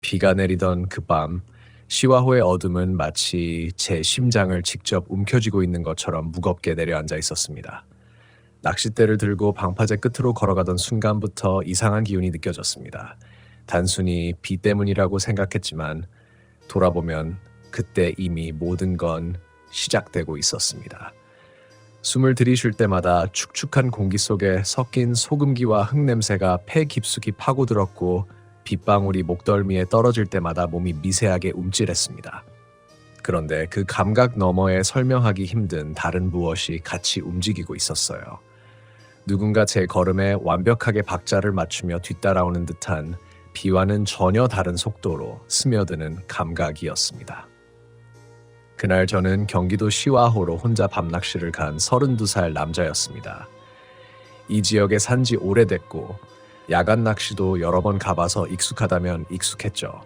비가 내리던 그 밤, 시와호의 어둠은 마치 제 심장을 직접 움켜쥐고 있는 것처럼 무겁게 내려앉아 있었습니다. 낚싯대를 들고 방파제 끝으로 걸어가던 순간부터 이상한 기운이 느껴졌습니다. 단순히 비 때문이라고 생각했지만 돌아보면 그때 이미 모든 건 시작되고 있었습니다. 숨을 들이쉴 때마다 축축한 공기 속에 섞인 소금기와 흙냄새가 폐 깊숙이 파고들었고 빗방울이 목덜미에 떨어질 때마다 몸이 미세하게 움찔했습니다. 그런데 그 감각 너머에 설명하기 힘든 다른 무엇이 같이 움직이고 있었어요. 누군가 제 걸음에 완벽하게 박자를 맞추며 뒤따라오는 듯한 비와는 전혀 다른 속도로 스며드는 감각이었습니다. 그날 저는 경기도 시와호로 혼자 밤낚시를 간 32살 남자였습니다. 이 지역에 산 지 오래됐고 야간 낚시도 여러 번 가봐서 익숙하다면 익숙했죠.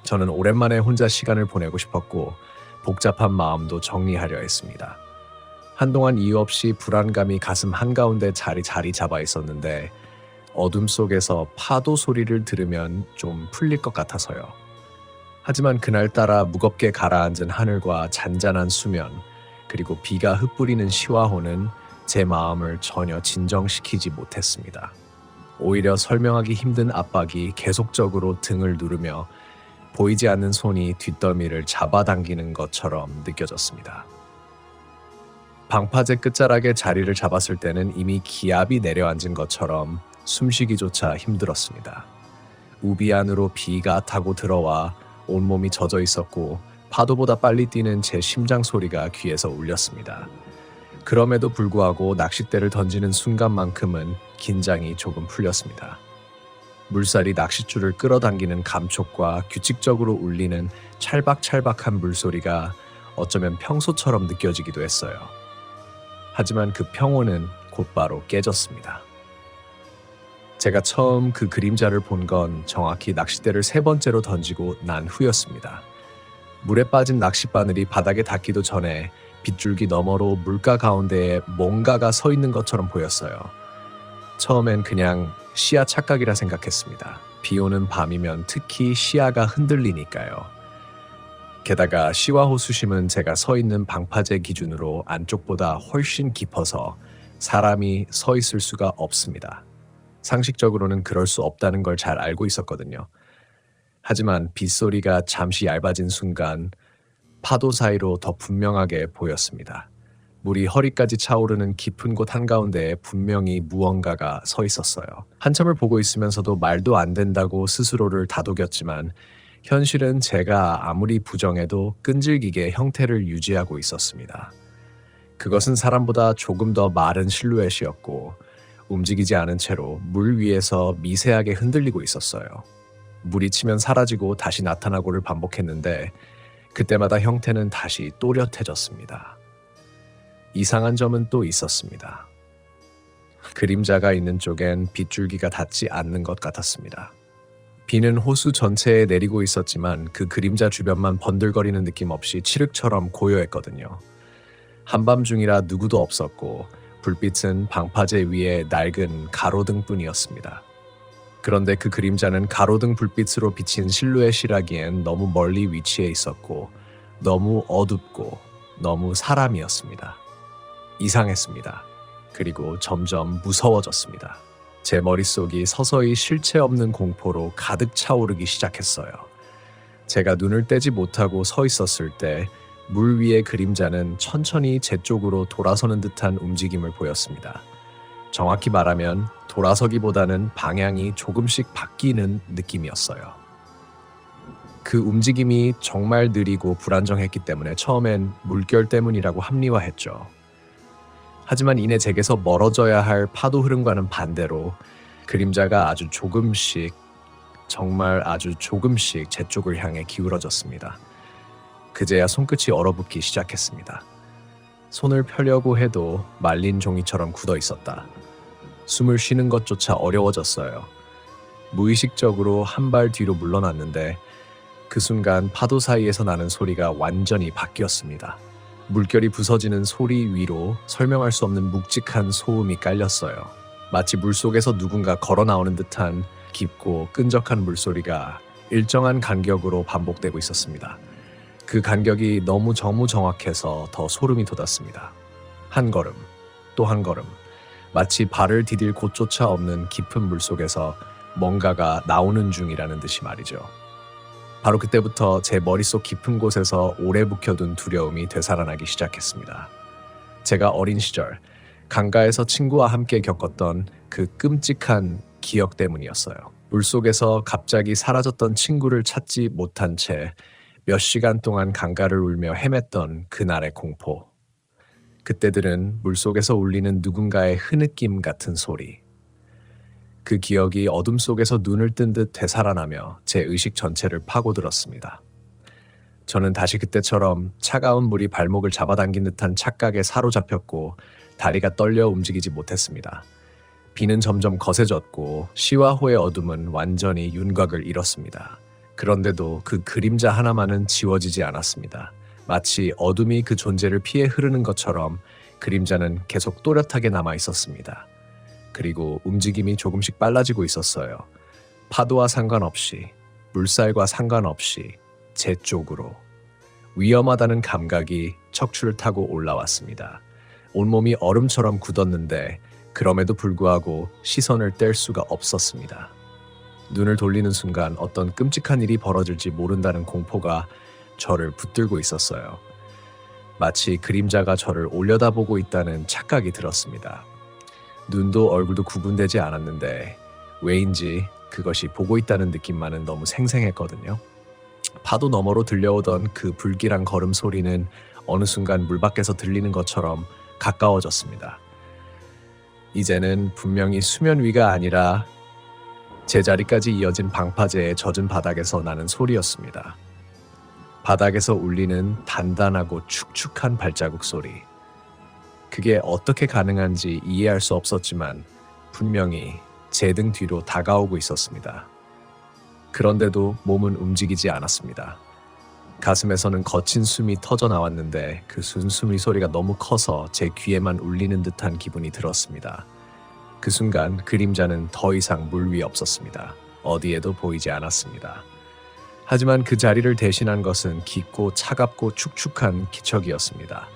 저는 오랜만에 혼자 시간을 보내고 싶었고 복잡한 마음도 정리하려 했습니다. 한동안 이유 없이 불안감이 가슴 한가운데 자리 잡아 있었는데 어둠 속에서 파도 소리를 들으면 좀 풀릴 것 같아서요. 하지만 그날따라 무겁게 가라앉은 하늘과 잔잔한 수면, 그리고 비가 흩뿌리는 시와호는 제 마음을 전혀 진정시키지 못했습니다. 오히려 설명하기 힘든 압박이 계속적으로 등을 누르며 보이지 않는 손이 뒷덜미를 잡아당기는 것처럼 느껴졌습니다. 방파제 끝자락에 자리를 잡았을 때는 이미 기압이 내려앉은 것처럼 숨쉬기조차 힘들었습니다. 우비 안으로 비가 타고 들어와 온몸이 젖어 있었고 파도보다 빨리 뛰는 제 심장 소리가 귀에서 울렸습니다. 그럼에도 불구하고 낚싯대를 던지는 순간만큼은 긴장이 조금 풀렸습니다. 물살이 낚싯줄을 끌어당기는 감촉과 규칙적으로 울리는 찰박찰박한 물소리가 어쩌면 평소처럼 느껴지기도 했어요. 하지만 그 평온은 곧바로 깨졌습니다. 제가 처음 그 그림자를 본 건 정확히 낚싯대를 3번째로 던지고 난 후였습니다. 물에 빠진 낚싯바늘이 바닥에 닿기도 전에 빗줄기 너머로 물가 가운데에 뭔가가 서 있는 것처럼 보였어요. 처음엔 그냥 시야 착각이라 생각했습니다. 비 오는 밤이면 특히 시야가 흔들리니까요. 게다가 시와호 수심은 제가 서 있는 방파제 기준으로 안쪽보다 훨씬 깊어서 사람이 서 있을 수가 없습니다. 상식적으로는 그럴 수 없다는 걸 잘 알고 있었거든요. 하지만 빗소리가 잠시 얇아진 순간 파도 사이로 더 분명하게 보였습니다. 물이 허리까지 차오르는 깊은 곳 한가운데에 분명히 무언가가 서 있었어요. 한참을 보고 있으면서도 말도 안 된다고 스스로를 다독였지만 현실은 제가 아무리 부정해도 끈질기게 형태를 유지하고 있었습니다. 그것은 사람보다 조금 더 마른 실루엣이었고 움직이지 않은 채로 물 위에서 미세하게 흔들리고 있었어요. 물이 치면 사라지고 다시 나타나고를 반복했는데 그때마다 형태는 다시 또렷해졌습니다. 이상한 점은 또 있었습니다. 그림자가 있는 쪽엔 빗줄기가 닿지 않는 것 같았습니다. 비는 호수 전체에 내리고 있었지만 그 그림자 주변만 번들거리는 느낌 없이 칠흑처럼 고요했거든요. 한밤중이라 누구도 없었고 불빛은 방파제 위에 낡은 가로등뿐이었습니다. 그런데 그 그림자는 가로등 불빛으로 비친 실루엣이라기엔 너무 멀리 위치해 있었고 너무 어둡고 너무 사람이었습니다. 이상했습니다. 그리고 점점 무서워졌습니다. 제 머릿속이 서서히 실체 없는 공포로 가득 차오르기 시작했어요. 제가 눈을 떼지 못하고 서 있었을 때 물 위의 그림자는 천천히 제 쪽으로 돌아서는 듯한 움직임을 보였습니다. 정확히 말하면 돌아서기보다는 방향이 조금씩 바뀌는 느낌이었어요. 그 움직임이 정말 느리고 불안정했기 때문에 처음엔 물결 때문이라고 합리화했죠. 하지만 이내 제게서 멀어져야 할 파도 흐름과는 반대로 그림자가 아주 조금씩, 정말 아주 조금씩 제 쪽을 향해 기울어졌습니다. 그제야 손끝이 얼어붙기 시작했습니다. 손을 펴려고 해도 말린 종이처럼 굳어 있었다. 숨을 쉬는 것조차 어려워졌어요. 무의식적으로 한 발 뒤로 물러났는데 그 순간 파도 사이에서 나는 소리가 완전히 바뀌었습니다. 물결이 부서지는 소리 위로 설명할 수 없는 묵직한 소음이 깔렸어요. 마치 물속에서 누군가 걸어 나오는 듯한 깊고 끈적한 물소리가 일정한 간격으로 반복되고 있었습니다. 그 간격이 너무 정무정확해서 더 소름이 돋았습니다. 한 걸음, 또 한 걸음, 마치 발을 디딜 곳조차 없는 깊은 물속에서 뭔가가 나오는 중이라는 듯이 말이죠. 바로 그때부터 제 머릿속 깊은 곳에서 오래 묵혀둔 두려움이 되살아나기 시작했습니다. 제가 어린 시절 강가에서 친구와 함께 겪었던 그 끔찍한 기억 때문이었어요. 물속에서 갑자기 사라졌던 친구를 찾지 못한 채 몇 시간 동안 강가를 울며 헤맸던 그날의 공포. 그때들은 물속에서 울리는 누군가의 흐느낌 같은 소리. 그 기억이 어둠 속에서 눈을 뜬 듯 되살아나며 제 의식 전체를 파고들었습니다. 저는 다시 그때처럼 차가운 물이 발목을 잡아당긴 듯한 착각에 사로잡혔고 다리가 떨려 움직이지 못했습니다. 비는 점점 거세졌고 시와호의 어둠은 완전히 윤곽을 잃었습니다. 그런데도 그 그림자 하나만은 지워지지 않았습니다. 마치 어둠이 그 존재를 피해 흐르는 것처럼 그림자는 계속 또렷하게 남아 있었습니다. 그리고 움직임이 조금씩 빨라지고 있었어요. 파도와 상관없이, 물살과 상관없이 제 쪽으로. 위험하다는 감각이 척추를 타고 올라왔습니다. 온몸이 얼음처럼 굳었는데 그럼에도 불구하고 시선을 뗄 수가 없었습니다. 눈을 돌리는 순간 어떤 끔찍한 일이 벌어질지 모른다는 공포가 저를 붙들고 있었어요. 마치 그림자가 저를 올려다보고 있다는 착각이 들었습니다. 눈도 얼굴도 구분되지 않았는데 왜인지 그것이 보고 있다는 느낌만은 너무 생생했거든요. 파도 너머로 들려오던 그 불길한 걸음 소리는 어느 순간 물 밖에서 들리는 것처럼 가까워졌습니다. 이제는 분명히 수면 위가 아니라 제자리까지 이어진 방파제의 젖은 바닥에서 나는 소리였습니다. 바닥에서 울리는 단단하고 축축한 발자국 소리. 그게 어떻게 가능한지 이해할 수 없었지만 분명히 제 등 뒤로 다가오고 있었습니다. 그런데도 몸은 움직이지 않았습니다. 가슴에서는 거친 숨이 터져 나왔는데 그 숨이 소리가 너무 커서 제 귀에만 울리는 듯한 기분이 들었습니다. 그 순간 그림자는 더 이상 물 위에 없었습니다. 어디에도 보이지 않았습니다. 하지만 그 자리를 대신한 것은 깊고 차갑고 축축한 기척이었습니다.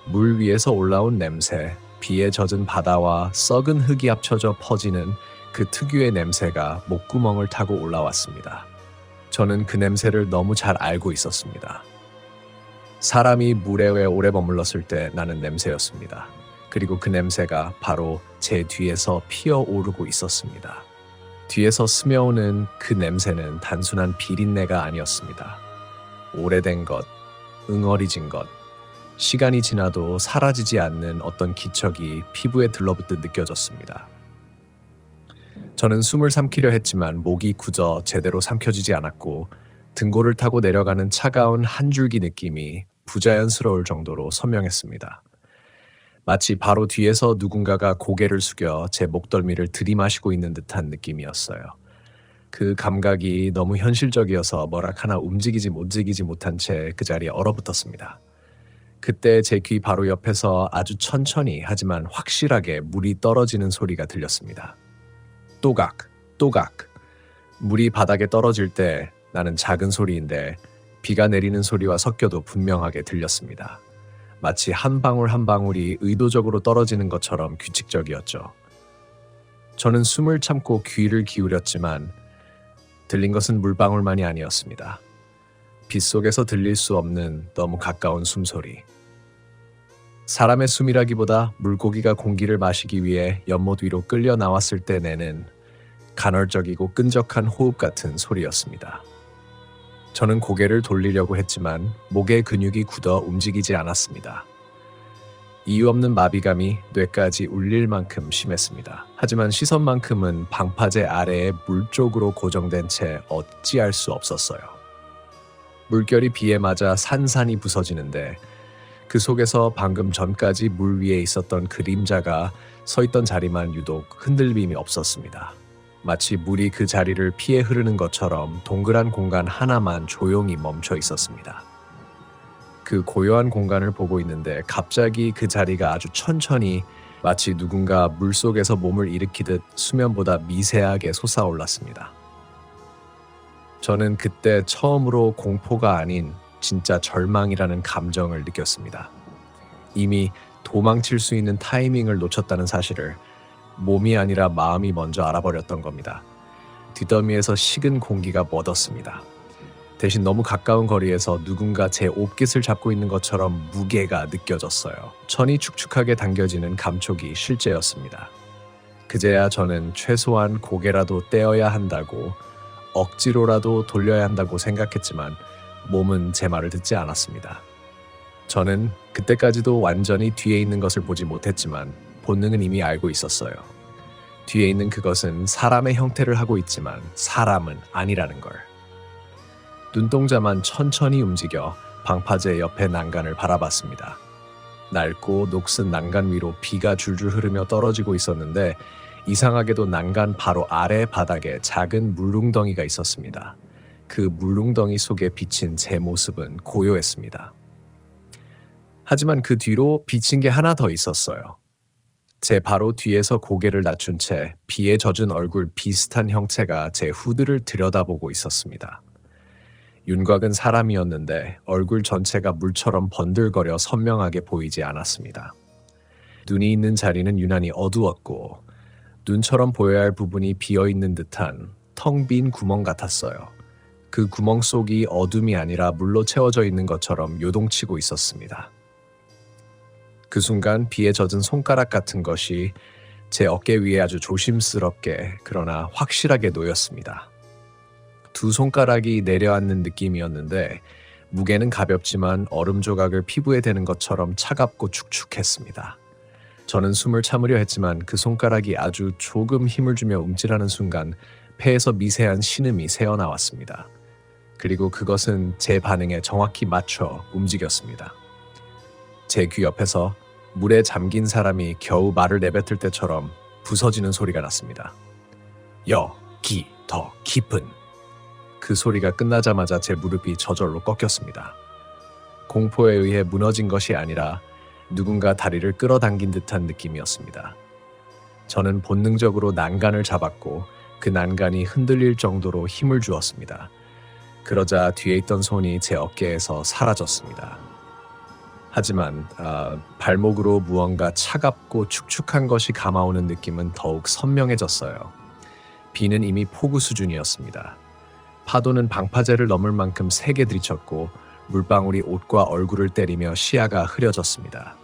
물 위에서 올라온 냄새, 비에 젖은 바다와 썩은 흙이 합쳐져 퍼지는 그 특유의 냄새가 목구멍을 타고 올라왔습니다. 저는 그 냄새를 너무 잘 알고 있었습니다. 사람이 물에 오래 머물렀을 때 나는 냄새였습니다. 그리고 그 냄새가 바로 제 뒤에서 피어오르고 있었습니다. 뒤에서 스며오는 그 냄새는 단순한 비린내가 아니었습니다. 오래된 것, 응어리진 것, 시간이 지나도 사라지지 않는 어떤 기척이 피부에 들러붙듯 느껴졌습니다. 저는 숨을 삼키려 했지만 목이 굳어 제대로 삼켜지지 않았고 등골을 타고 내려가는 차가운 한 줄기 느낌이 부자연스러울 정도로 선명했습니다. 마치 바로 뒤에서 누군가가 고개를 숙여 제 목덜미를 들이마시고 있는 듯한 느낌이었어요. 그 감각이 너무 현실적이어서 뭐라카나 움직이지 못한 채 그 자리에 얼어붙었습니다. 그때 제 귀 바로 옆에서 아주 천천히 하지만 확실하게 물이 떨어지는 소리가 들렸습니다. 또각, 또각. 물이 바닥에 떨어질 때 나는 작은 소리인데 비가 내리는 소리와 섞여도 분명하게 들렸습니다. 마치 한 방울 한 방울이 의도적으로 떨어지는 것처럼 규칙적이었죠. 저는 숨을 참고 귀를 기울였지만 들린 것은 물방울만이 아니었습니다. 빗속에서 들릴 수 없는 너무 가까운 숨소리. 사람의 숨이라기보다 물고기가 공기를 마시기 위해 연못 위로 끌려 나왔을 때 내는 간헐적이고 끈적한 호흡 같은 소리였습니다. 저는 고개를 돌리려고 했지만 목의 근육이 굳어 움직이지 않았습니다. 이유 없는 마비감이 뇌까지 울릴 만큼 심했습니다. 하지만 시선만큼은 방파제 아래의 물 쪽으로 고정된 채 어찌할 수 없었어요. 물결이 비에 맞아 산산이 부서지는데 그 속에서 방금 전까지 물 위에 있었던 그림자가 서 있던 자리만 유독 흔들림이 없었습니다. 마치 물이 그 자리를 피해 흐르는 것처럼 동그란 공간 하나만 조용히 멈춰 있었습니다. 그 고요한 공간을 보고 있는데 갑자기 그 자리가 아주 천천히 마치 누군가 물속에서 몸을 일으키듯 수면보다 미세하게 솟아올랐습니다. 저는 그때 처음으로 공포가 아닌 진짜 절망이라는 감정을 느꼈습니다. 이미 도망칠 수 있는 타이밍을 놓쳤다는 사실을 몸이 아니라 마음이 먼저 알아버렸던 겁니다. 뒷더미에서 식은 공기가 멎었습니다. 대신 너무 가까운 거리에서 누군가 제 옷깃을 잡고 있는 것처럼 무게가 느껴졌어요. 천이 축축하게 당겨지는 감촉이 실제였습니다. 그제야 저는 최소한 고개라도 떼어야 한다고, 억지로라도 돌려야 한다고 생각했지만 몸은 제 말을 듣지 않았습니다. 저는 그때까지도 완전히 뒤에 있는 것을 보지 못했지만 본능은 이미 알고 있었어요. 뒤에 있는 그것은 사람의 형태를 하고 있지만 사람은 아니라는 걸. 눈동자만 천천히 움직여 방파제 옆에 난간을 바라봤습니다. 낡고 녹슨 난간 위로 비가 줄줄 흐르며 떨어지고 있었는데 이상하게도 난간 바로 아래 바닥에 작은 물웅덩이가 있었습니다. 그 물웅덩이 속에 비친 제 모습은 고요했습니다. 하지만 그 뒤로 비친 게 하나 더 있었어요. 제 바로 뒤에서 고개를 낮춘 채 비에 젖은 얼굴 비슷한 형체가 제 후드를 들여다보고 있었습니다. 윤곽은 사람이었는데 얼굴 전체가 물처럼 번들거려 선명하게 보이지 않았습니다. 눈이 있는 자리는 유난히 어두웠고 눈처럼 보여야 할 부분이 비어있는 듯한 텅 빈 구멍 같았어요. 그 구멍 속이 어둠이 아니라 물로 채워져 있는 것처럼 요동치고 있었습니다. 그 순간 비에 젖은 손가락 같은 것이 제 어깨 위에 아주 조심스럽게 그러나 확실하게 놓였습니다. 두 손가락이 내려앉는 느낌이었는데 무게는 가볍지만 얼음 조각을 피부에 대는 것처럼 차갑고 축축했습니다. 저는 숨을 참으려 했지만 그 손가락이 아주 조금 힘을 주며 움찔하는 순간 폐에서 미세한 신음이 새어나왔습니다. 그리고 그것은 제 반응에 정확히 맞춰 움직였습니다. 제 귀 옆에서 물에 잠긴 사람이 겨우 말을 내뱉을 때처럼 부서지는 소리가 났습니다. 여기 더 깊은. 그 소리가 끝나자마자 제 무릎이 저절로 꺾였습니다. 공포에 의해 무너진 것이 아니라 누군가 다리를 끌어당긴 듯한 느낌이었습니다. 저는 본능적으로 난간을 잡았고 그 난간이 흔들릴 정도로 힘을 주었습니다. 그러자 뒤에 있던 손이 제 어깨에서 사라졌습니다. 하지만 발목으로 무언가 차갑고 축축한 것이 감아오는 느낌은 더욱 선명해졌어요. 비는 이미 폭우 수준이었습니다. 파도는 방파제를 넘을 만큼 세게 들이쳤고 물방울이 옷과 얼굴을 때리며 시야가 흐려졌습니다.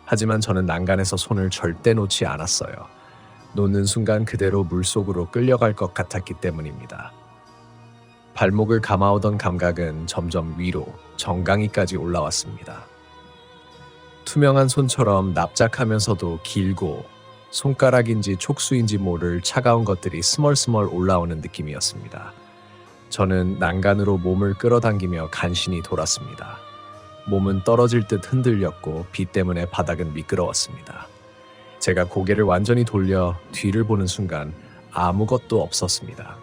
하지만 저는 난간에서 손을 절대 놓지 않았어요. 놓는 순간 그대로 물속으로 끌려갈 것 같았기 때문입니다. 발목을 감아오던 감각은 점점 위로 정강이까지 올라왔습니다. 투명한 손처럼 납작하면서도 길고 손가락인지 촉수인지 모를 차가운 것들이 스멀스멀 올라오는 느낌이었습니다. 저는 난간으로 몸을 끌어당기며 간신히 돌았습니다. 몸은 떨어질 듯 흔들렸고 비 때문에 바닥은 미끄러웠습니다. 제가 고개를 완전히 돌려 뒤를 보는 순간 아무것도 없었습니다.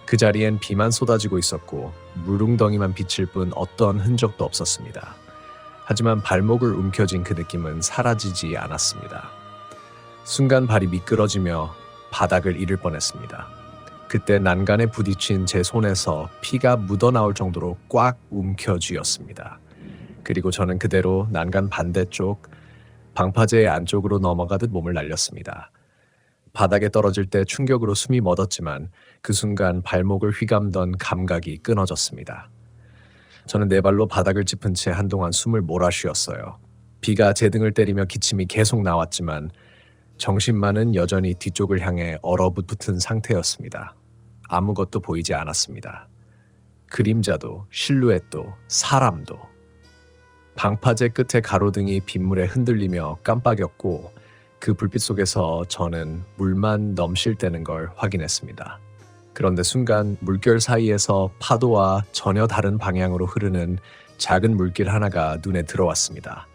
그 자리엔 비만 쏟아지고 있었고 물웅덩이만 비칠 뿐 어떤 흔적도 없었습니다. 하지만 발목을 움켜쥔 그 느낌은 사라지지 않았습니다. 순간 발이 미끄러지며 바닥을 잃을 뻔했습니다. 그때 난간에 부딪힌 제 손에서 피가 묻어나올 정도로 꽉 움켜쥐었습니다. 그리고 저는 그대로 난간 반대쪽 방파제의 안쪽으로 넘어가듯 몸을 날렸습니다. 바닥에 떨어질 때 충격으로 숨이 멎었지만 그 순간 발목을 휘감던 감각이 끊어졌습니다. 저는 네 발로 바닥을 짚은 채 한동안 숨을 몰아쉬었어요. 비가 제 등을 때리며 기침이 계속 나왔지만 정신만은 여전히 뒤쪽을 향해 얼어붙은 상태였습니다. 아무것도 보이지 않았습니다. 그림자도 실루엣도 사람도. 방파제 끝에 가로등이 빗물에 흔들리며 깜빡였고 그 불빛 속에서 저는 물만 넘실대는 걸 확인했습니다. 그런데 순간 물결 사이에서 파도와 전혀 다른 방향으로 흐르는 작은 물길 하나가 눈에 들어왔습니다.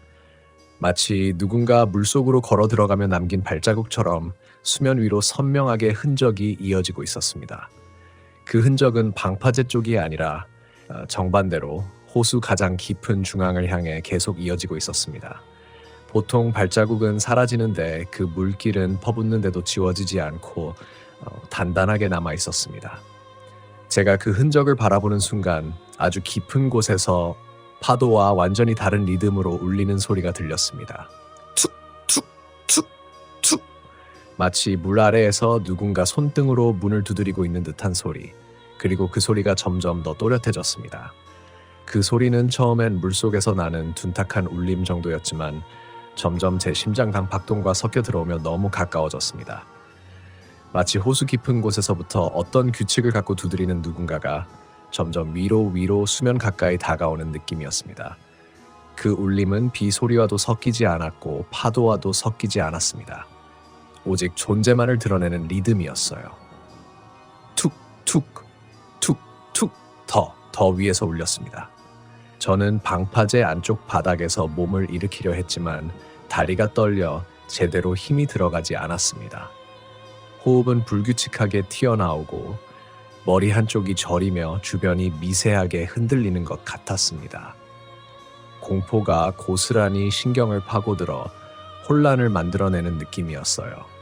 마치 누군가 물속으로 걸어 들어가며 남긴 발자국처럼 수면 위로 선명하게 흔적이 이어지고 있었습니다. 그 흔적은 방파제 쪽이 아니라 정반대로 호수 가장 깊은 중앙을 향해 계속 이어지고 있었습니다. 보통 발자국은 사라지는데 그 물길은 퍼붓는데도 지워지지 않고 단단하게 남아 있었습니다. 제가 그 흔적을 바라보는 순간 아주 깊은 곳에서 파도와 완전히 다른 리듬으로 울리는 소리가 들렸습니다. 툭, 툭, 툭, 툭. 마치 물 아래에서 누군가 손등으로 문을 두드리고 있는 듯한 소리. 그리고 그 소리가 점점 더 또렷해졌습니다. 그 소리는 처음엔 물속에서 나는 둔탁한 울림 정도였지만 점점 제 심장당 박동과 섞여 들어오며 너무 가까워졌습니다. 마치 호수 깊은 곳에서부터 어떤 규칙을 갖고 두드리는 누군가가 점점 위로 수면 가까이 다가오는 느낌이었습니다. 그 울림은 비 소리와도 섞이지 않았고 파도와도 섞이지 않았습니다. 오직 존재만을 드러내는 리듬이었어요. 툭, 툭, 툭, 툭, 더 위에서 울렸습니다. 저는 방파제 안쪽 바닥에서 몸을 일으키려 했지만 다리가 떨려 제대로 힘이 들어가지 않았습니다. 호흡은 불규칙하게 튀어나오고 머리 한쪽이 저리며 주변이 미세하게 흔들리는 것 같았습니다. 공포가 고스란히 신경을 파고들어 혼란을 만들어내는 느낌이었어요.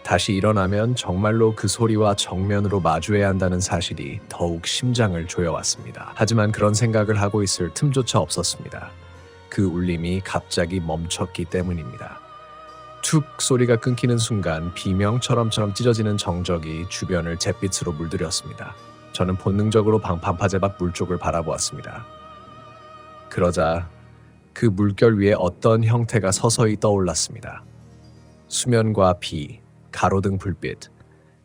다시 일어나면 정말로 그 소리와 정면으로 마주해야 한다는 사실이 더욱 심장을 조여왔습니다. 하지만 그런 생각을 하고 있을 틈조차 없었습니다. 그 울림이 갑자기 멈췄기 때문입니다. 툭 소리가 끊기는 순간 비명처럼 찢어지는 정적이 주변을 잿빛으로 물들였습니다. 저는 본능적으로 방파제 밖 물쪽을 바라보았습니다. 그러자 그 물결 위에 어떤 형태가 서서히 떠올랐습니다. 수면과 비, 가로등 불빛,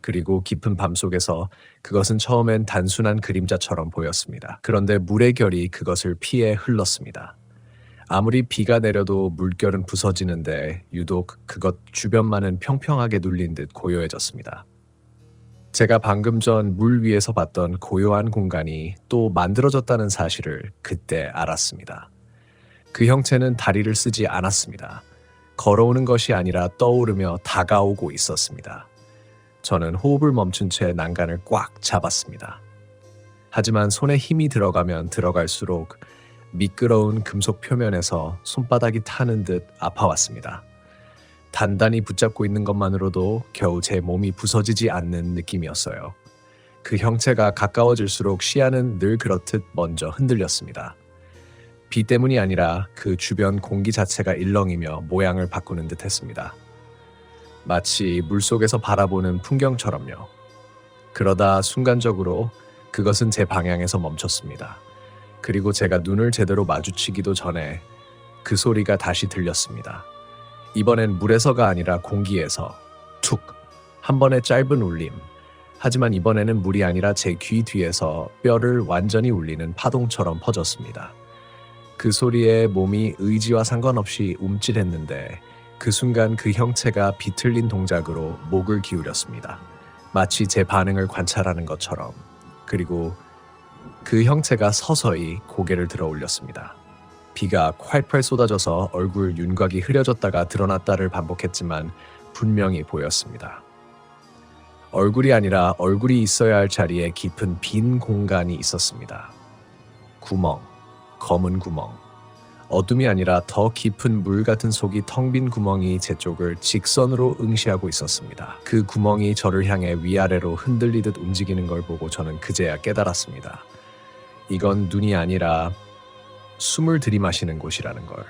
그리고 깊은 밤속에서 그것은 처음엔 단순한 그림자처럼 보였습니다. 그런데 물의 결이 그것을 피해 흘렀습니다. 아무리 비가 내려도 물결은 부서지는데 유독 그것 주변만은 평평하게 눌린 듯 고요해졌습니다. 제가 방금 전 물 위에서 봤던 고요한 공간이 또 만들어졌다는 사실을 그때 알았습니다. 그 형체는 다리를 쓰지 않았습니다. 걸어오는 것이 아니라 떠오르며 다가오고 있었습니다. 저는 호흡을 멈춘 채 난간을 꽉 잡았습니다. 하지만 손에 힘이 들어가면 들어갈수록 미끄러운 금속 표면에서 손바닥이 타는 듯 아파왔습니다. 단단히 붙잡고 있는 것만으로도 겨우 제 몸이 부서지지 않는 느낌이었어요. 그 형체가 가까워질수록 시야는 늘 그렇듯 먼저 흔들렸습니다. 비 때문이 아니라 그 주변 공기 자체가 일렁이며 모양을 바꾸는 듯 했습니다. 마치 물속에서 바라보는 풍경처럼요. 그러다 순간적으로 그것은 제 방향에서 멈췄습니다. 그리고 제가 눈을 제대로 마주치기도 전에 그 소리가 다시 들렸습니다. 이번엔 물에서가 아니라 공기에서 툭! 한 번의 짧은 울림. 하지만 이번에는 물이 아니라 제 귀 뒤에서 뼈를 완전히 울리는 파동처럼 퍼졌습니다. 그 소리에 몸이 의지와 상관없이 움찔했는데 그 순간 그 형체가 비틀린 동작으로 목을 기울였습니다. 마치 제 반응을 관찰하는 것처럼. 그리고 그 형체가 서서히 고개를 들어 올렸습니다. 비가 콸콸 쏟아져서 얼굴 윤곽이 흐려졌다가 드러났다를 반복했지만 분명히 보였습니다. 얼굴이 아니라 얼굴이 있어야 할 자리에 깊은 빈 공간이 있었습니다. 구멍, 검은 구멍. 어둠이 아니라 더 깊은 물 같은 속이 텅 빈 구멍이 제 쪽을 직선으로 응시하고 있었습니다. 그 구멍이 저를 향해 위아래로 흔들리듯 움직이는 걸 보고 저는 그제야 깨달았습니다. 이건 눈이 아니라 숨을 들이마시는 곳이라는 걸.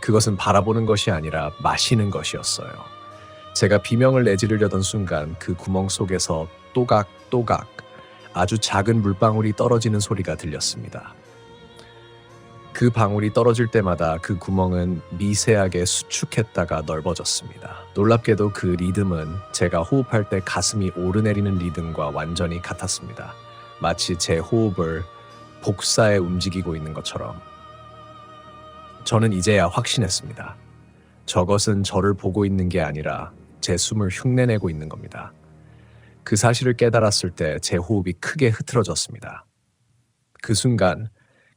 그것은 바라보는 것이 아니라 마시는 것이었어요. 제가 비명을 내지르려던 순간 그 구멍 속에서 또각또각 아주 작은 물방울이 떨어지는 소리가 들렸습니다. 그 방울이 떨어질 때마다 그 구멍은 미세하게 수축했다가 넓어졌습니다. 놀랍게도 그 리듬은 제가 호흡할 때 가슴이 오르내리는 리듬과 완전히 같았습니다. 마치 제 호흡을 복사해 움직이고 있는 것처럼. 저는 이제야 확신했습니다. 저것은 저를 보고 있는 게 아니라 제 숨을 흉내내고 있는 겁니다. 그 사실을 깨달았을 때 제 호흡이 크게 흐트러졌습니다. 그 순간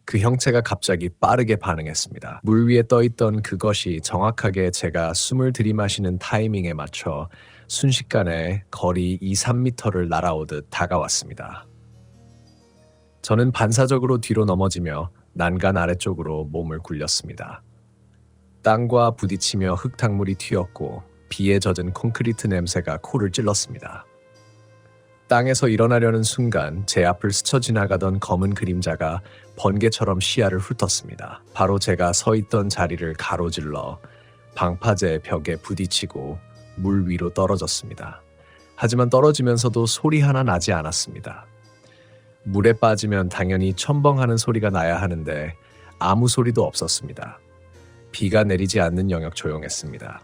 그 형체가 갑자기 빠르게 반응했습니다. 물 위에 떠있던 그것이 정확하게 제가 숨을 들이마시는 타이밍에 맞춰 순식간에 거리 2-3m를 날아오듯 다가왔습니다. 저는 반사적으로 뒤로 넘어지며 난간 아래쪽으로 몸을 굴렸습니다. 땅과 부딪히며 흙탕물이 튀었고 비에 젖은 콘크리트 냄새가 코를 찔렀습니다. 땅에서 일어나려는 순간 제 앞을 스쳐 지나가던 검은 그림자가 번개처럼 시야를 훑었습니다. 바로 제가 서 있던 자리를 가로질러 방파제 벽에 부딪히고 물 위로 떨어졌습니다. 하지만 떨어지면서도 소리 하나 나지 않았습니다. 물에 빠지면 당연히 첨벙하는 소리가 나야 하는데 아무 소리도 없었습니다. 비가 내리지 않는 영역 조용했습니다.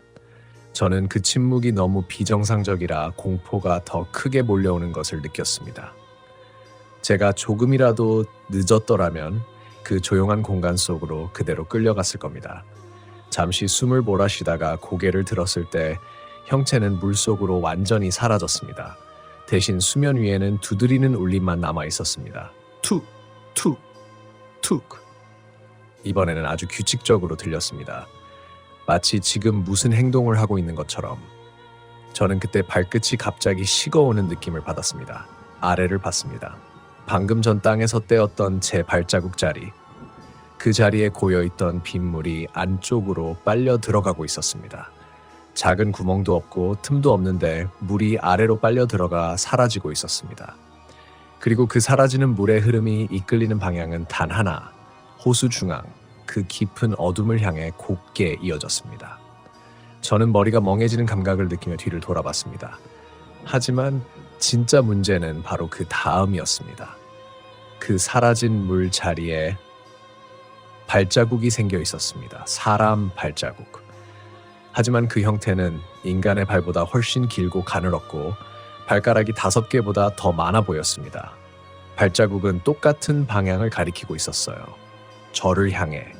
저는 그 침묵이 너무 비정상적이라 공포가 더 크게 몰려오는 것을 느꼈습니다. 제가 조금이라도 늦었더라면 그 조용한 공간 속으로 그대로 끌려갔을 겁니다. 잠시 숨을 몰아쉬다가 고개를 들었을 때 형체는 물속으로 완전히 사라졌습니다. 대신 수면 위에는 두드리는 울림만 남아 있었습니다. 툭, 툭, 툭. 이번에는 아주 규칙적으로 들렸습니다. 마치 지금 무슨 행동을 하고 있는 것처럼. 저는 그때 발끝이 갑자기 식어오는 느낌을 받았습니다. 아래를 봤습니다. 방금 전 땅에서 떼었던 제 발자국 자리. 그 자리에 고여있던 빗물이 안쪽으로 빨려 들어가고 있었습니다. 작은 구멍도 없고 틈도 없는데 물이 아래로 빨려 들어가 사라지고 있었습니다. 그리고 그 사라지는 물의 흐름이 이끌리는 방향은 단 하나, 호수 중앙, 그 깊은 어둠을 향해 곱게 이어졌습니다. 저는 머리가 멍해지는 감각을 느끼며 뒤를 돌아봤습니다. 하지만 진짜 문제는 바로 그 다음이었습니다. 그 사라진 물 자리에 발자국이 생겨 있었습니다. 사람 발자국. 하지만 그 형태는 인간의 발보다 훨씬 길고 가늘었고 발가락이 5개보다 더 많아 보였습니다. 발자국은 똑같은 방향을 가리키고 있었어요. 저를 향해.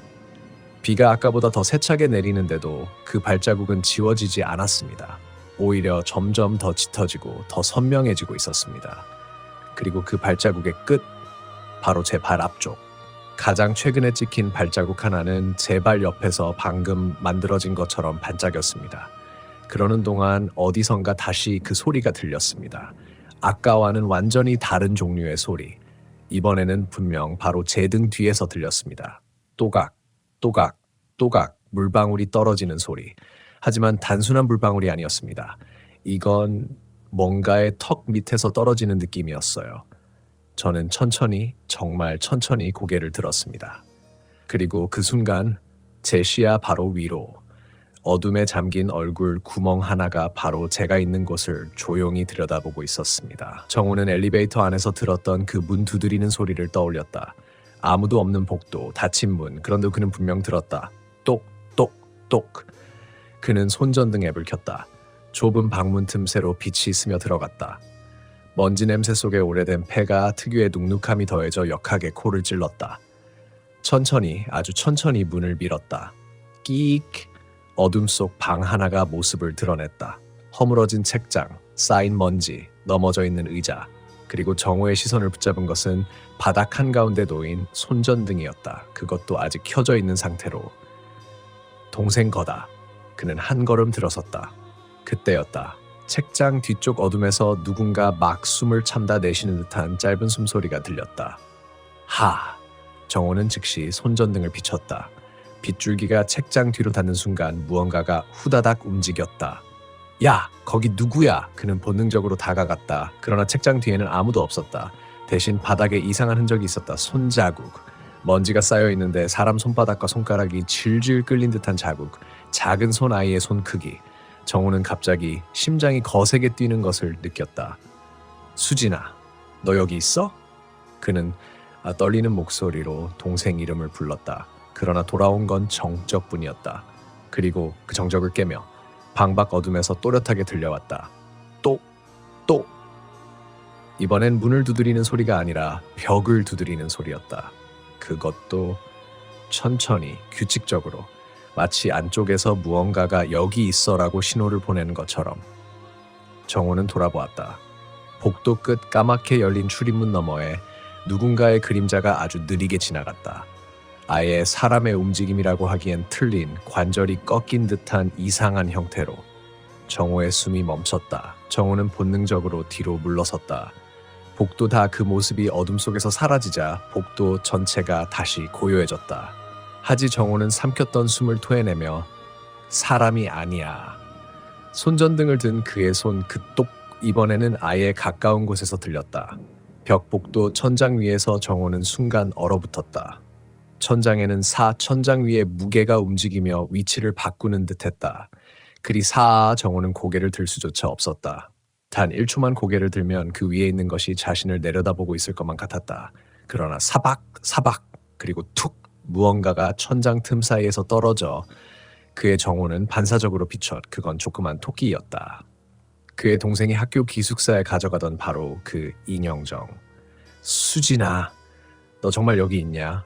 비가 아까보다 더 세차게 내리는데도 그 발자국은 지워지지 않았습니다. 오히려 점점 더 짙어지고 더 선명해지고 있었습니다. 그리고 그 발자국의 끝, 바로 제 발 앞쪽. 가장 최근에 찍힌 발자국 하나는 제 발 옆에서 방금 만들어진 것처럼 반짝였습니다. 그러는 동안 어디선가 다시 그 소리가 들렸습니다. 아까와는 완전히 다른 종류의 소리. 이번에는 분명 바로 제 등 뒤에서 들렸습니다. 또각, 또각, 또각 물방울이 떨어지는 소리. 하지만 단순한 물방울이 아니었습니다. 이건 뭔가의 턱 밑에서 떨어지는 느낌이었어요. 저는 천천히, 정말 천천히 고개를 들었습니다. 그리고 그 순간 제 시야 바로 위로 어둠에 잠긴 얼굴 구멍 하나가 바로 제가 있는 곳을 조용히 들여다보고 있었습니다. 정우는 엘리베이터 안에서 들었던 그 문 두드리는 소리를 떠올렸다. 아무도 없는 복도, 닫힌 문, 그런데 그는 분명 들었다. 똑, 똑, 똑. 그는 손전등 앱을 켰다. 좁은 방문 틈새로 빛이 스며 들어갔다. 먼지 냄새 속에 오래된 폐가 특유의 눅눅함이 더해져 역하게 코를 찔렀다. 천천히, 아주 천천히 문을 밀었다. 끼익! 어둠 속 방 하나가 모습을 드러냈다. 허물어진 책장, 쌓인 먼지, 넘어져 있는 의자, 그리고 정우의 시선을 붙잡은 것은 바닥 한가운데 놓인 손전등이었다. 그것도 아직 켜져 있는 상태로. 동생 거다. 그는 한 걸음 들어섰다. 그때였다. 책장 뒤쪽 어둠에서 누군가 막 숨을 참다 내쉬는 듯한 짧은 숨소리가 들렸다. 하! 정호는 즉시 손전등을 비췄다. 빗줄기가 책장 뒤로 닿는 순간 무언가가 후다닥 움직였다. 야! 거기 누구야? 그는 본능적으로 다가갔다. 그러나 책장 뒤에는 아무도 없었다. 대신 바닥에 이상한 흔적이 있었다. 손자국. 먼지가 쌓여있는데 사람 손바닥과 손가락이 질질 끌린 듯한 자국. 작은 손 아이의 손 크기. 정우는 갑자기 심장이 거세게 뛰는 것을 느꼈다. 수진아, 너 여기 있어? 그는 떨리는 목소리로 동생 이름을 불렀다. 그러나 돌아온 건 정적뿐이었다. 그리고 그 정적을 깨며 방 밖 어둠에서 또렷하게 들려왔다. 또. 이번엔 문을 두드리는 소리가 아니라 벽을 두드리는 소리였다. 그것도 천천히, 규칙적으로. 마치 안쪽에서 무언가가 여기 있어라고 신호를 보내는 것처럼. 정호는 돌아보았다. 복도 끝 까맣게 열린 출입문 너머에 누군가의 그림자가 아주 느리게 지나갔다. 아예 사람의 움직임이라고 하기엔 틀린 관절이 꺾인 듯한 이상한 형태로. 정호의 숨이 멈췄다. 정호는 본능적으로 뒤로 물러섰다. 복도 다 그 모습이 어둠 속에서 사라지자 복도 전체가 다시 고요해졌다. 하지 정호는 삼켰던 숨을 토해내며 사람이 아니야. 손전등을 든 그의 손 그 이번에는 아예 가까운 곳에서 들렸다. 벽복도 천장 위에서 정호는 순간 얼어붙었다. 천장에는 천장 위에 무게가 움직이며 위치를 바꾸는 듯했다. 그리 정호는 고개를 들 수조차 없었다. 단 1초만 고개를 들면 그 위에 있는 것이 자신을 내려다보고 있을 것만 같았다. 그러나 사박 그리고 툭 무언가가 천장 틈 사이에서 떨어져 그의 정호는 반사적으로 비쳤. 그건 조그만 토끼였다. 그의 동생이 학교 기숙사에 가져가던 바로 그 인형정. 수진아, 너 정말 여기 있냐?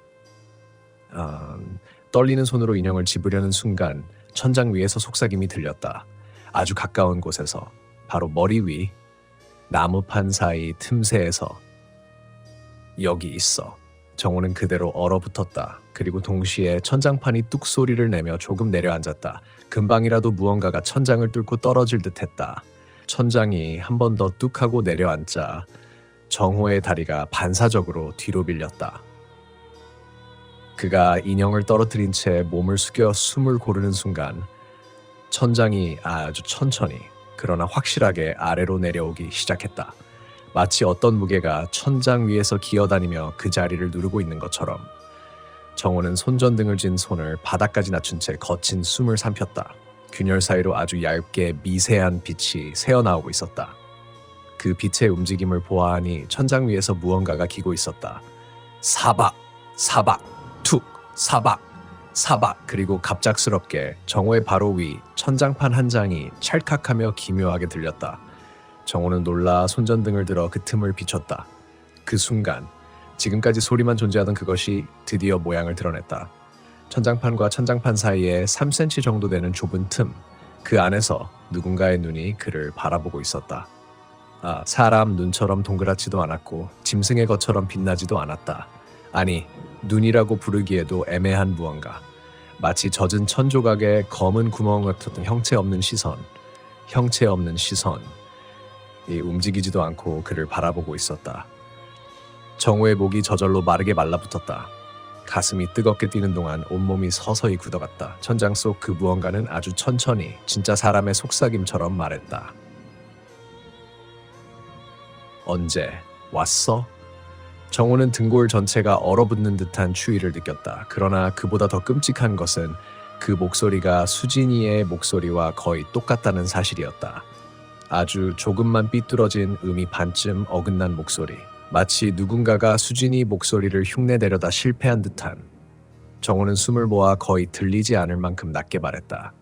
떨리는 손으로 인형을 집으려는 순간 천장 위에서 속삭임이 들렸다. 아주 가까운 곳에서, 바로 머리 위 나무판 사이 틈새에서. 여기 있어. 정호는 그대로 얼어붙었다. 그리고 동시에 천장판이 뚝 소리를 내며 조금 내려앉았다. 금방이라도 무언가가 천장을 뚫고 떨어질 듯했다. 천장이 한 번 더 뚝 하고 내려앉자 정호의 다리가 반사적으로 뒤로 밀렸다. 그가 인형을 떨어뜨린 채 몸을 숙여 숨을 고르는 순간 천장이 아주 천천히 그러나 확실하게 아래로 내려오기 시작했다. 마치 어떤 무게가 천장 위에서 기어다니며 그 자리를 누르고 있는 것처럼. 정호는 손전등을 쥔 손을 바닥까지 낮춘 채 거친 숨을 삼켰다. 균열 사이로 아주 얇게 미세한 빛이 새어나오고 있었다. 그 빛의 움직임을 보아하니 천장 위에서 무언가가 기고 있었다. 사박, 툭, 사박, 그리고 갑작스럽게 정호의 바로 위 천장판 한 장이 찰칵하며 기묘하게 들렸다. 정호는 놀라 손전등을 들어 그 틈을 비췄다. 그 순간 지금까지 소리만 존재하던 그것이 드디어 모양을 드러냈다. 천장판과 천장판 사이에 3cm 정도 되는 좁은 틈, 그 안에서 누군가의 눈이 그를 바라보고 있었다. 사람 눈처럼 동그랗지도 않았고 짐승의 것처럼 빛나지도 않았다. 아니, 눈이라고 부르기에도 애매한 무언가. 마치 젖은 천조각에 검은 구멍 같은 형체 없는 시선. 움직이지도 않고 그를 바라보고 있었다. 정호의 목이 저절로 마르게 말라붙었다. 가슴이 뜨겁게 뛰는 동안 온몸이 서서히 굳어갔다. 천장 속 그 무언가는 아주 천천히 진짜 사람의 속삭임처럼 말했다. 언제 왔어? 정호는 등골 전체가 얼어붙는 듯한 추위를 느꼈다. 그러나 그보다 더 끔찍한 것은 그 목소리가 수진이의 목소리와 거의 똑같다는 사실이었다. 아주 조금만 삐뚤어진 음이 반쯤 어긋난 목소리. 마치 누군가가 수진이 목소리를 흉내내려다 실패한 듯한. 정호는 숨을 모아 거의 들리지 않을 만큼 낮게 말했다.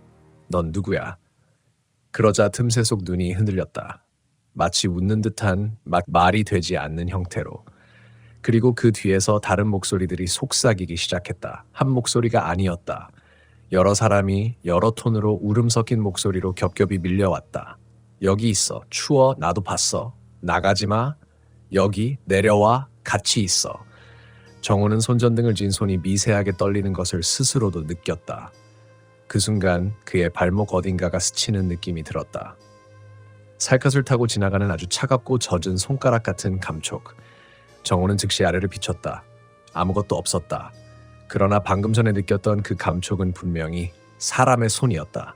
넌 누구야? 그러자 틈새 속 눈이 흔들렸다. 마치 웃는 듯한 말이 되지 않는 형태로. 그리고 그 뒤에서 다른 목소리들이 속삭이기 시작했다. 한 목소리가 아니었다. 여러 사람이 여러 톤으로 울음 섞인 목소리로 겹겹이 밀려왔다. 여기 있어. 추워. 나도 봤어. 나가지 마. 여기 내려와. 같이 있어. 정호는 손전등을 쥔 손이 미세하게 떨리는 것을 스스로도 느꼈다. 그 순간 그의 발목 어딘가가 스치는 느낌이 들었다. 살갗을 타고 지나가는 아주 차갑고 젖은 손가락 같은 감촉. 정호는 즉시 아래를 비췄다. 아무것도 없었다. 그러나 방금 전에 느꼈던 그 감촉은 분명히 사람의 손이었다.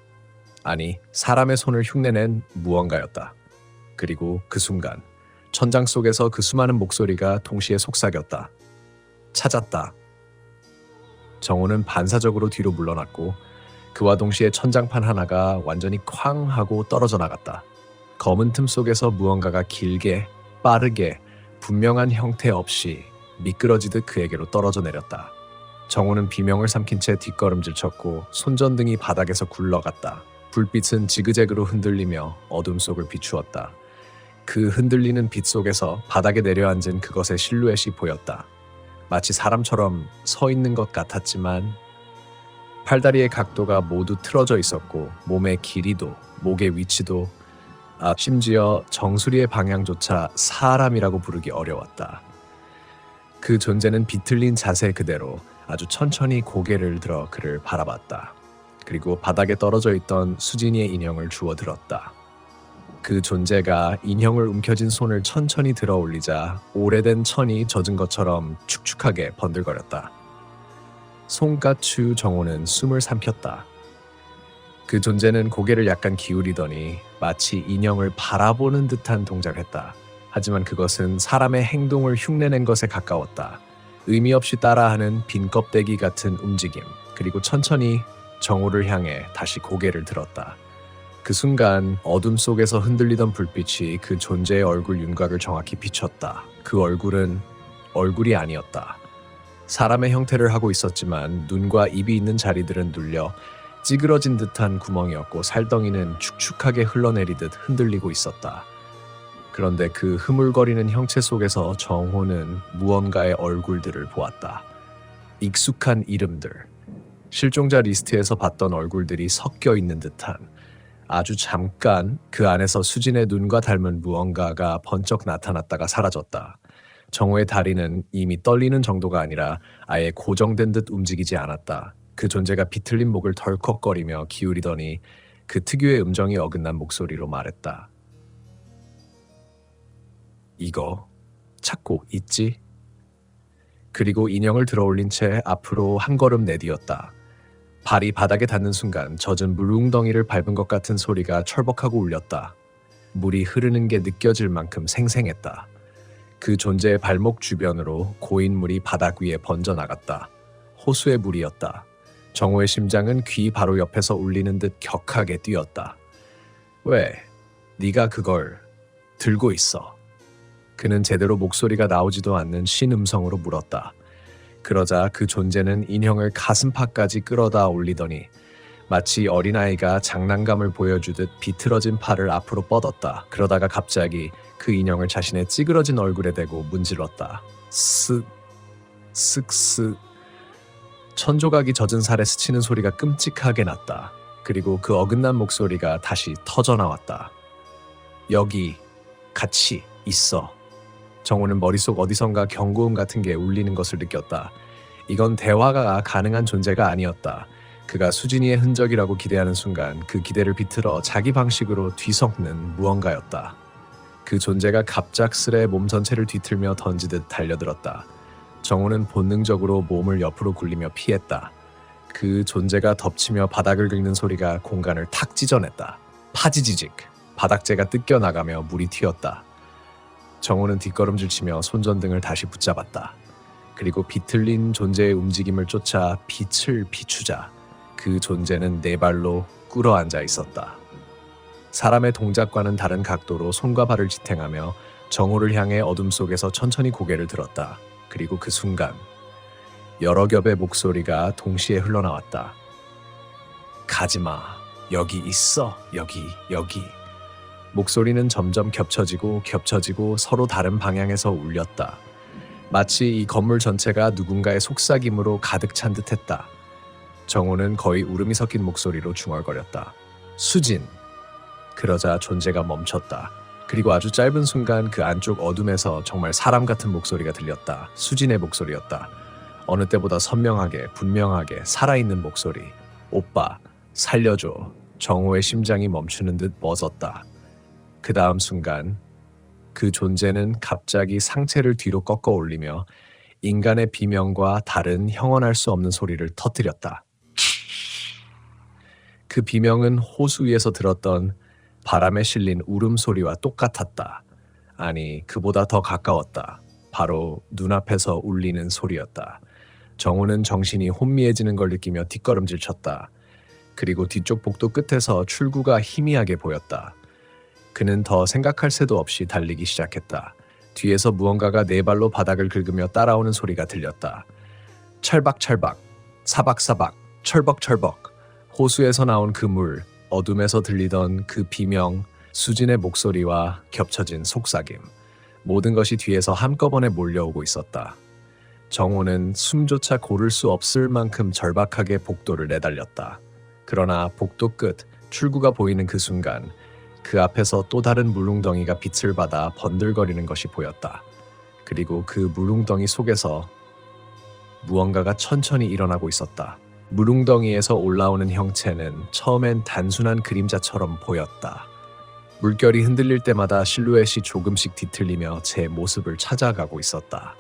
아니, 사람의 손을 흉내낸 무언가였다. 그리고 그 순간 천장 속에서 그 수많은 목소리가 동시에 속삭였다. 찾았다. 정호는 반사적으로 뒤로 물러났고 그와 동시에 천장판 하나가 완전히 쾅 하고 떨어져 나갔다. 검은 틈 속에서 무언가가 길게, 빠르게, 분명한 형태 없이 미끄러지듯 그에게로 떨어져 내렸다. 정호는 비명을 삼킨 채 뒷걸음질 쳤고 손전등이 바닥에서 굴러갔다. 불빛은 지그재그로 흔들리며 어둠 속을 비추었다. 그 흔들리는 빛 속에서 바닥에 내려앉은 그것의 실루엣이 보였다. 마치 사람처럼 서 있는 것 같았지만 팔다리의 각도가 모두 틀어져 있었고 몸의 길이도 목의 위치도 심지어 정수리의 방향조차 사람이라고 부르기 어려웠다. 그 존재는 비틀린 자세 그대로 아주 천천히 고개를 들어 그를 바라봤다. 그리고 바닥에 떨어져 있던 수진이의 인형을 주워 들었다. 그 존재가 인형을 움켜쥔 손을 천천히 들어 올리자 오래된 천이 젖은 것처럼 축축하게 번들거렸다. 손가추 정호는 숨을 삼켰다. 그 존재는 고개를 약간 기울이더니 마치 인형을 바라보는 듯한 동작을 했다. 하지만 그것은 사람의 행동을 흉내낸 것에 가까웠다. 의미 없이 따라하는 빈 껍데기 같은 움직임, 그리고 천천히 정호를 향해 다시 고개를 들었다. 그 순간 어둠 속에서 흔들리던 불빛이 그 존재의 얼굴 윤곽을 정확히 비췄다. 그 얼굴은 얼굴이 아니었다. 사람의 형태를 하고 있었지만 눈과 입이 있는 자리들은 눌려 찌그러진 듯한 구멍이었고 살덩이는 축축하게 흘러내리듯 흔들리고 있었다. 그런데 그 흐물거리는 형체 속에서 정호는 무언가의 얼굴들을 보았다. 익숙한 이름들, 실종자 리스트에서 봤던 얼굴들이 섞여 있는 듯한, 아주 잠깐 그 안에서 수진의 눈과 닮은 무언가가 번쩍 나타났다가 사라졌다. 정호의 다리는 이미 떨리는 정도가 아니라 아예 고정된 듯 움직이지 않았다. 그 존재가 비틀린 목을 덜컥거리며 기울이더니 그 특유의 음정이 어긋난 목소리로 말했다. 이거 찾고 있지? 그리고 인형을 들어올린 채 앞으로 한 걸음 내디었다. 발이 바닥에 닿는 순간 젖은 물웅덩이를 밟은 것 같은 소리가 철벅하고 울렸다. 물이 흐르는 게 느껴질 만큼 생생했다. 그 존재의 발목 주변으로 고인 물이 바닥 위에 번져나갔다. 호수의 물이었다. 정호의 심장은 귀 바로 옆에서 울리는 듯 격하게 뛰었다. 왜? 네가 그걸 들고 있어? 그는 제대로 목소리가 나오지도 않는 신음성으로 물었다. 그러자 그 존재는 인형을 가슴팍까지 끌어다 올리더니 마치 어린아이가 장난감을 보여주듯 비틀어진 팔을 앞으로 뻗었다. 그러다가 갑자기 그 인형을 자신의 찌그러진 얼굴에 대고 문질렀다. 쓱쓱. 천조각이 젖은 살에 스치는 소리가 끔찍하게 났다. 그리고 그 어긋난 목소리가 다시 터져나왔다. 여기 같이 있어. 정호는 머릿속 어디선가 경고음 같은 게 울리는 것을 느꼈다. 이건 대화가 가능한 존재가 아니었다. 그가 수진이의 흔적이라고 기대하는 순간 그 기대를 비틀어 자기 방식으로 뒤섞는 무언가였다. 그 존재가 갑작스레 몸 전체를 뒤틀며 던지듯 달려들었다. 정호는 본능적으로 몸을 옆으로 굴리며 피했다. 그 존재가 덮치며 바닥을 긁는 소리가 공간을 탁 찢어냈다. 파지지직, 바닥재가 뜯겨나가며 물이 튀었다. 정호는 뒷걸음질치며 손전등을 다시 붙잡았다. 그리고 비틀린 존재의 움직임을 쫓아 빛을 비추자 그 존재는 네 발로 꿇어앉아 있었다. 사람의 동작과는 다른 각도로 손과 발을 지탱하며 정호를 향해 어둠 속에서 천천히 고개를 들었다. 그리고 그 순간 여러 겹의 목소리가 동시에 흘러나왔다. 가지마. 여기 있어. 여기. 목소리는 점점 겹쳐지고 서로 다른 방향에서 울렸다. 마치 이 건물 전체가 누군가의 속삭임으로 가득 찬 듯했다. 정호는 거의 울음이 섞인 목소리로 중얼거렸다. 수진. 그러자 존재가 멈췄다. 그리고 아주 짧은 순간 그 안쪽 어둠에서 정말 사람 같은 목소리가 들렸다. 수진의 목소리였다. 어느 때보다 선명하게, 분명하게 살아있는 목소리. 오빠, 살려줘. 정호의 심장이 멈추는 듯 멎었다. 그 다음 순간 그 존재는 갑자기 상체를 뒤로 꺾어 올리며 인간의 비명과 다른 형언할 수 없는 소리를 터뜨렸다. 그 비명은 호수 위에서 들었던 바람에 실린 울음소리와 똑같았다. 아니, 그보다 더 가까웠다. 바로 눈앞에서 울리는 소리였다. 정호는 정신이 혼미해지는 걸 느끼며 뒷걸음질 쳤다. 그리고 뒤쪽 복도 끝에서 출구가 희미하게 보였다. 그는 더 생각할 새도 없이 달리기 시작했다. 뒤에서 무언가가 네 발로 바닥을 긁으며 따라오는 소리가 들렸다. 철박철박, 사박사박, 철벅철벅. 호수에서 나온 그 물, 어둠에서 들리던 그 비명, 수진의 목소리와 겹쳐진 속삭임. 모든 것이 뒤에서 한꺼번에 몰려오고 있었다. 정호는 숨조차 고를 수 없을 만큼 절박하게 복도를 내달렸다. 그러나 복도 끝, 출구가 보이는 그 순간 그 앞에서 또 다른 물웅덩이가 빛을 받아 번들거리는 것이 보였다. 그리고 그 물웅덩이 속에서 무언가가 천천히 일어나고 있었다. 물웅덩이에서 올라오는 형체는 처음엔 단순한 그림자처럼 보였다. 물결이 흔들릴 때마다 실루엣이 조금씩 뒤틀리며 제 모습을 찾아가고 있었다.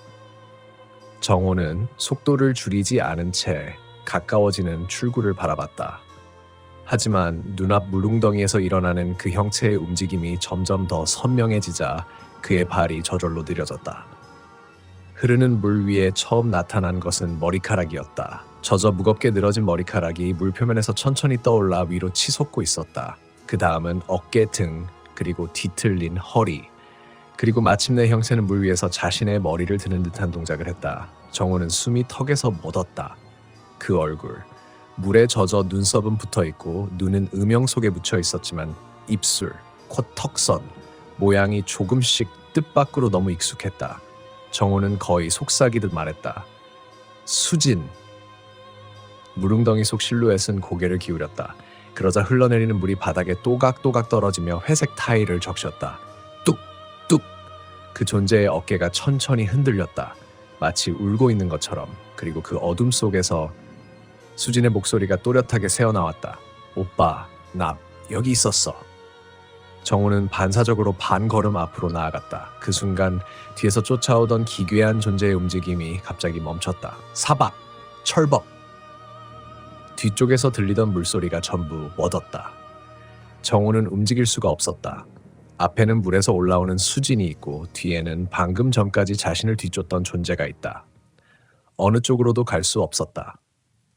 정호는 속도를 줄이지 않은 채 가까워지는 출구를 바라봤다. 하지만 눈앞 물웅덩이에서 일어나는 그 형체의 움직임이 점점 더 선명해지자 그의 발이 저절로 느려졌다. 흐르는 물 위에 처음 나타난 것은 머리카락이었다. 젖어 무겁게 늘어진 머리카락이 물 표면에서 천천히 떠올라 위로 치솟고 있었다. 그 다음은 어깨, 등, 그리고 뒤틀린 허리, 그리고 마침내 형체는 물 위에서 자신의 머리를 드는 듯한 동작을 했다. 정우는 숨이 턱에서 멎었다. 그 얼굴, 물에 젖어 눈썹은 붙어있고 눈은 음영 속에 묻혀 있었지만 입술, 코, 턱선, 모양이 조금씩 뜻밖으로 너무 익숙했다. 정우는 거의 속삭이듯 말했다. 수진. 물웅덩이 속 실루엣은 고개를 기울였다. 그러자 흘러내리는 물이 바닥에 또각또각 떨어지며 회색 타일을 적셨다. 뚝뚝. 그 존재의 어깨가 천천히 흔들렸다. 마치 울고 있는 것처럼. 그리고 그 어둠 속에서 수진의 목소리가 또렷하게 새어나왔다. 오빠, 나 여기 있었어. 정우는 반사적으로 반걸음 앞으로 나아갔다. 그 순간 뒤에서 쫓아오던 기괴한 존재의 움직임이 갑자기 멈췄다. 사박, 철벅. 뒤쪽에서 들리던 물소리가 전부 멎었다. 정우는 움직일 수가 없었다. 앞에는 물에서 올라오는 수진이 있고 뒤에는 방금 전까지 자신을 뒤쫓던 존재가 있다. 어느 쪽으로도 갈 수 없었다.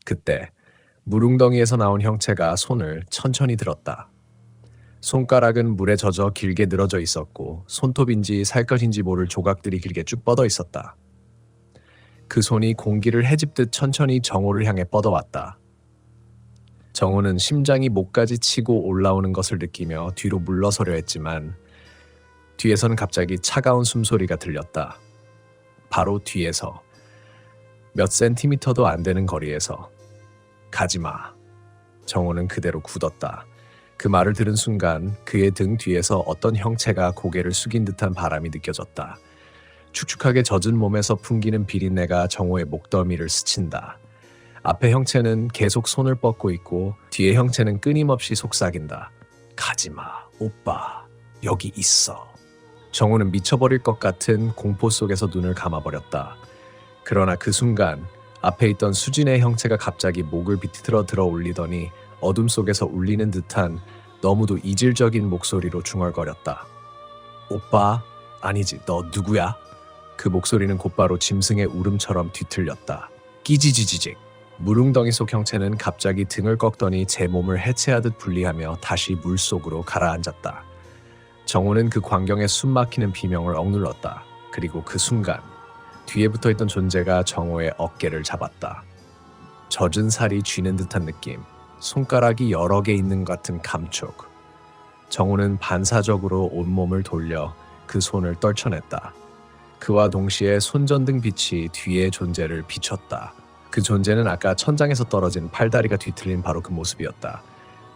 그때 물웅덩이에서 나온 형체가 손을 천천히 들었다. 손가락은 물에 젖어 길게 늘어져 있었고 손톱인지 살갗인지 모를 조각들이 길게 쭉 뻗어 있었다. 그 손이 공기를 헤집듯 천천히 정우를 향해 뻗어왔다. 정우는 심장이 목까지 치고 올라오는 것을 느끼며 뒤로 물러서려 했지만 뒤에서는 갑자기 차가운 숨소리가 들렸다. 바로 뒤에서 몇 센티미터도 안 되는 거리에서 가지마. 정우는 그대로 굳었다. 그 말을 들은 순간 그의 등 뒤에서 어떤 형체가 고개를 숙인 듯한 바람이 느껴졌다. 축축하게 젖은 몸에서 풍기는 비린내가 정우의 목덜미를 스친다. 앞에 형체는 계속 손을 뻗고 있고 뒤에 형체는 끊임없이 속삭인다. 가지마, 오빠, 여기 있어. 정우는 미쳐버릴 것 같은 공포 속에서 눈을 감아버렸다. 그러나 그 순간 앞에 있던 수진의 형체가 갑자기 목을 비틀어 들어 올리더니 어둠 속에서 울리는 듯한 너무도 이질적인 목소리로 중얼거렸다. 오빠? 아니지, 너 누구야? 그 목소리는 곧바로 짐승의 울음처럼 뒤틀렸다. 끼지지지직. 물웅덩이 속 형체는 갑자기 등을 꺾더니 제 몸을 해체하듯 분리하며 다시 물속으로 가라앉았다. 정우는 그 광경에 숨막히는 비명을 억눌렀다. 그리고 그 순간 뒤에 붙어있던 존재가 정우의 어깨를 잡았다. 젖은 살이 쥐는 듯한 느낌, 손가락이 여러 개 있는 것 같은 감촉. 정우는 반사적으로 온몸을 돌려 그 손을 떨쳐냈다. 그와 동시에 손전등 빛이 뒤의 존재를 비췄다. 그 존재는 아까 천장에서 떨어진 팔다리가 뒤틀린 바로 그 모습이었다.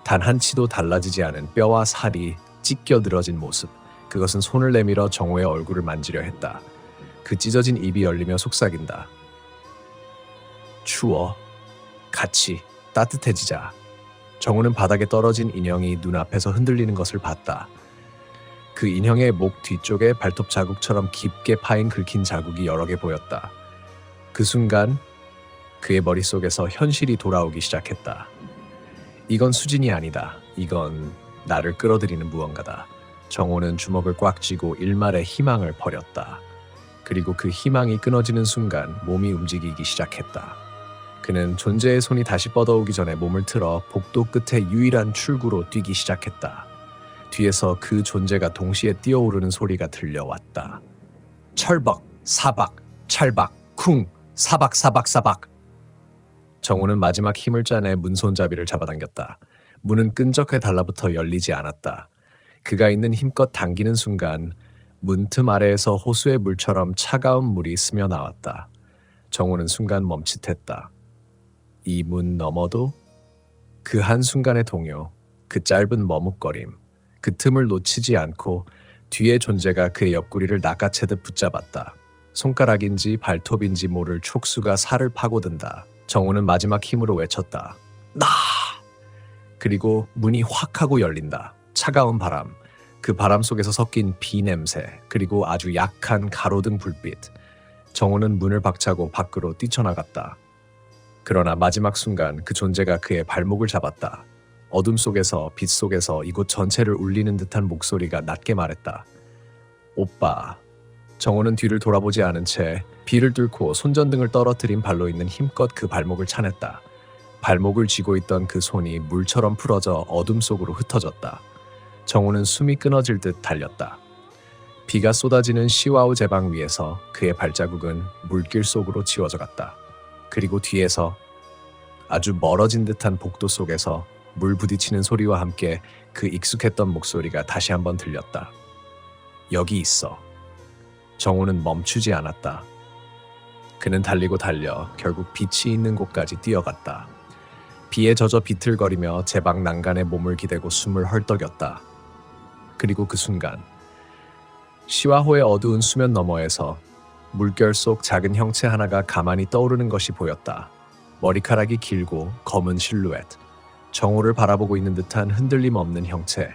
단 한 치도 달라지지 않은 뼈와 살이 찢겨 늘어진 모습. 그것은 손을 내밀어 정우의 얼굴을 만지려 했다. 그 찢어진 입이 열리며 속삭인다. 추워. 같이 따뜻해지자. 정우는 바닥에 떨어진 인형이 눈앞에서 흔들리는 것을 봤다. 그 인형의 목 뒤쪽에 발톱 자국처럼 깊게 파인 긁힌 자국이 여러 개 보였다. 그 순간 그의 머릿속에서 현실이 돌아오기 시작했다. 이건 수진이 아니다. 이건 나를 끌어들이는 무언가다. 정호는 주먹을 꽉 쥐고 일말의 희망을 버렸다. 그리고 그 희망이 끊어지는 순간 몸이 움직이기 시작했다. 그는 존재의 손이 다시 뻗어오기 전에 몸을 틀어 복도 끝에 유일한 출구로 뛰기 시작했다. 뒤에서 그 존재가 동시에 뛰어오르는 소리가 들려왔다. 철벅, 사박, 찰박, 쿵, 사박, 사박, 사박. 정우는 마지막 힘을 짜내 문 손잡이를 잡아당겼다. 문은 끈적하게 달라붙어 열리지 않았다. 그가 있는 힘껏 당기는 순간 문틈 아래에서 호수의 물처럼 차가운 물이 스며 나왔다. 정우는 순간 멈칫했다. 이 문 너머도 그 한순간의 동요, 그 짧은 머뭇거림, 그 틈을 놓치지 않고 뒤의 존재가 그의 옆구리를 낚아채듯 붙잡았다. 손가락인지 발톱인지 모를 촉수가 살을 파고든다. 정우는 마지막 힘으로 외쳤다. 나! 그리고 문이 확 하고 열린다. 차가운 바람, 그 바람 속에서 섞인 비 냄새, 그리고 아주 약한 가로등 불빛. 정우는 문을 박차고 밖으로 뛰쳐나갔다. 그러나 마지막 순간 그 존재가 그의 발목을 잡았다. 어둠 속에서 빛 속에서 이곳 전체를 울리는 듯한 목소리가 낮게 말했다. 오빠. 정호는 뒤를 돌아보지 않은 채 비를 뚫고 손전등을 떨어뜨린 발로 있는 힘껏 그 발목을 차냈다. 발목을 쥐고 있던 그 손이 물처럼 풀어져 어둠 속으로 흩어졌다. 정호는 숨이 끊어질 듯 달렸다. 비가 쏟아지는 시와우 제방 위에서 그의 발자국은 물길 속으로 지워져 갔다. 그리고 뒤에서 아주 멀어진 듯한 복도 속에서 물 부딪히는 소리와 함께 그 익숙했던 목소리가 다시 한번 들렸다. 여기 있어. 정호는 멈추지 않았다. 그는 달리고 달려 결국 빛이 있는 곳까지 뛰어갔다. 비에 젖어 비틀거리며 제방 난간에 몸을 기대고 숨을 헐떡였다. 그리고 그 순간 시와호의 어두운 수면 너머에서 물결 속 작은 형체 하나가 가만히 떠오르는 것이 보였다. 머리카락이 길고 검은 실루엣, 정호를 바라보고 있는 듯한 흔들림 없는 형체.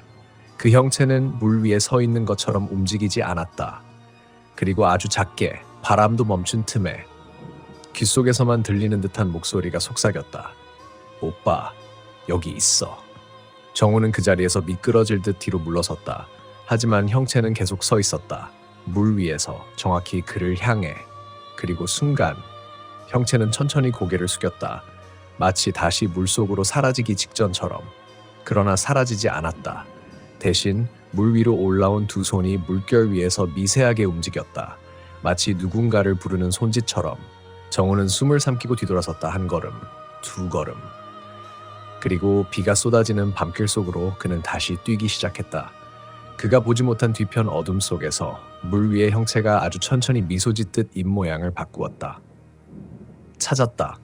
그 형체는 물 위에 서 있는 것처럼 움직이지 않았다. 그리고 아주 작게 바람도 멈춘 틈에 귓속에서만 들리는 듯한 목소리가 속삭였다. 오빠, 여기 있어. 정호는 그 자리에서 미끄러질 듯 뒤로 물러섰다. 하지만 형체는 계속 서 있었다. 물 위에서 정확히 그를 향해. 그리고 순간 형체는 천천히 고개를 숙였다. 마치 다시 물속으로 사라지기 직전처럼. 그러나 사라지지 않았다. 대신 물 위로 올라온 두 손이 물결 위에서 미세하게 움직였다. 마치 누군가를 부르는 손짓처럼. 정호는 숨을 삼키고 뒤돌아섰다. 한 걸음, 두 걸음. 그리고 비가 쏟아지는 밤길 속으로 그는 다시 뛰기 시작했다. 그가 보지 못한 뒤편 어둠 속에서 물 위의 형체가 아주 천천히 미소 짓듯 입모양을 바꾸었다. 찾았다.